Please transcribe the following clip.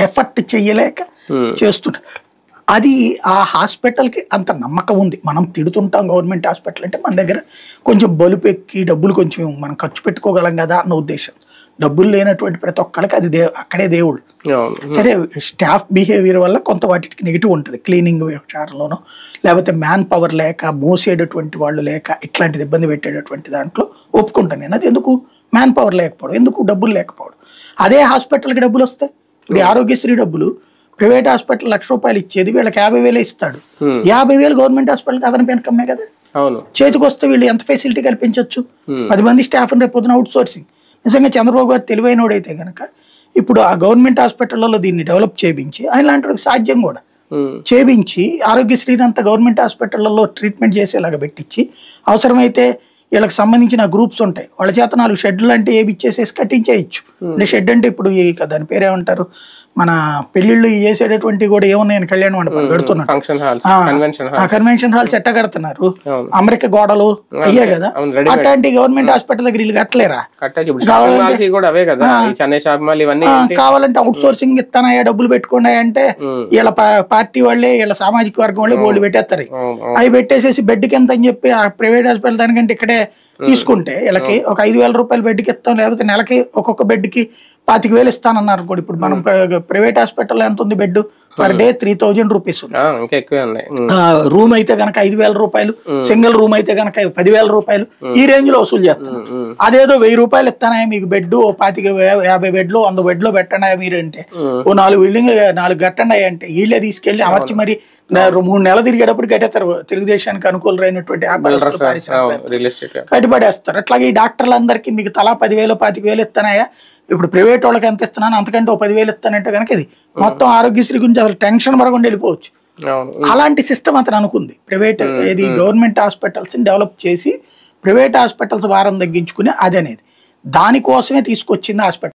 Effort చెయ్యలేక చేస్తున్నారు. అది ఆ హాస్పిటల్కి అంత నమ్మకం ఉంది. మనం తిడుతుంటాం గవర్నమెంట్ హాస్పిటల్ అంటే మన దగ్గర కొంచెం బలుపు ఎక్కి డబ్బులు కొంచెం మనం ఖర్చు పెట్టుకోగలం కదా అన్న ఉద్దేశం. డబ్బులు లేనటువంటి ప్రతి ఒక్కరికి అది అక్కడే దేవుడు. సరే స్టాఫ్ బిహేవియర్ వల్ల కొంత వాటికి నెగిటివ్ ఉంటుంది, క్లీనింగ్ విషయాల్లోనూ లేకపోతే మ్యాన్ పవర్ లేక మోసేటటువంటి వాళ్ళు లేక ఇట్లాంటిది ఇబ్బంది పెట్టేటటువంటి దాంట్లో ఒప్పుకుంటాను నేను. అది ఎందుకు మ్యాన్ పవర్ లేకపోవడం, ఎందుకు డబ్బులు లేకపోవడం. అదే హాస్పిటల్కి డబ్బులు వస్తాయి. ఇప్పుడు ఆరోగ్యశ్రీ డబ్బులు ప్రైవేట్ హాస్పిటల్ ₹1,00,000 ఇచ్చేది వీళ్ళకి 50,000 ఇస్తాడు. 50,000 గవర్నమెంట్ హాస్పిటల్కి అదనపు ఇన్కమే కదా. చేతికి వస్తే వీళ్ళు ఎంత ఫెసిలిటీ కల్పించవచ్చు. 10 మంది స్టాఫ్ని రేపు పొద్దున అవుట్ సోర్సింగ్. నిజంగా చంద్రబాబు గారు తెలివైనోడైతే కనుక ఇప్పుడు ఆ గవర్నమెంట్ హాస్పిటల్లో దీన్ని డెవలప్ చేయించి ఆయన లాంటి సాధ్యం కూడా చేయించి ఆరోగ్యశ్రీని అంతా గవర్నమెంట్ హాస్పిటల్లో ట్రీట్మెంట్ చేసేలాగా పెట్టించి అవసరమైతే వీళ్ళకి సంబంధించిన గ్రూప్స్ ఉంటాయి వాళ్ళ చేత 4 షెడ్లు అంటే ఏవి ఇచ్చేసేసి కట్టించేయచ్చు. అంటే షెడ్ అంటే ఇప్పుడు దాని పేరేమంటారు, మన పెళ్లిళ్ళు చేసేటటువంటి కూడా ఏమున్నాయని కళ్యాణ మండపాలు పెడుతున్నారు, కన్వెన్షన్ హాల్స్ ఎట్ట కడుతున్నారు, అమెరికా గోడలు అయ్యే కదా. అట్లాంటి గవర్నమెంట్ హాస్పిటల్ దగ్గర వీళ్ళు కట్టలేరా? కావాలంటే అవుట్ సోర్సింగ్ ఇస్తానయ్యా డబ్బులు పెట్టుకున్నాయి అంటే వీళ్ళ పార్టీ వాళ్ళే వీళ్ళ సామాజిక వర్గం వాళ్ళే బోర్డు పెట్టేస్తారు. అవి పెట్టేసేసి బెడ్కి ఎంత అని చెప్పి ఆ ప్రైవేట్ హాస్పిటల్ దానికంటే ఇక్కడే తీసుకుంటే వీళ్ళకి ఒక 5,000 రూపాయలు బెడ్కి ఇస్తాం, లేకపోతే నెలకి ఒక్కొక్క బెడ్కి 25,000 ఇస్తానన్నారు కూడా. ఇప్పుడు మనం ప్రైవేట్ హాస్పిటల్ ఎంత ఉంది bed per day? 3,000 rupees. Room అయితే కనుక 5,000 రూపాయలు, సింగిల్ రూమ్ అయితే కనుక 10,000 రూపాయలు, ఈ రేంజ్ లో వసూలు చేస్తాను. అదేదో 1,000 రూపాయలు ఇస్తానా మీకు బెడ్, 50 బెడ్లు 100 బెడ్లు పెట్టండి మీరు అంటే, ఓ 4 బిల్డింగ్ 4 కట్టండి అంటే వీళ్ళే తీసుకెళ్లి అమర్చి మరి 3 నెలలు తిరిగేటప్పుడు కట్టేస్తారు. తెలుగుదేశానికి అనుకూలమైనటువంటి కట్టుబడేస్తారు. అట్లాగే ఈ డాక్టర్లందరికీ మీకు తలా 10,000 25,000 ఇస్తానాయా, ఇప్పుడు ప్రైవేట్ వాళ్ళకి ఎంత ఇస్తున్నాను అంతకంటే 10,000 ఇస్తానంటే కనుక ఇది మొత్తం ఆరోగ్యశ్రీ గురించి అసలు టెన్షన్ పడకుండా వెళ్ళిపోవచ్చు. అలాంటి సిస్టమ్ అతను అనుకుంది. ప్రైవేట్ ఇది గవర్నమెంట్ హాస్పిటల్స్ ని డెవలప్ చేసి ప్రైవేట్ హాస్పిటల్స్ భారం తగ్గించుకుని అది అనేది దానికోసమే తీసుకొచ్చింది హాస్పిటల్.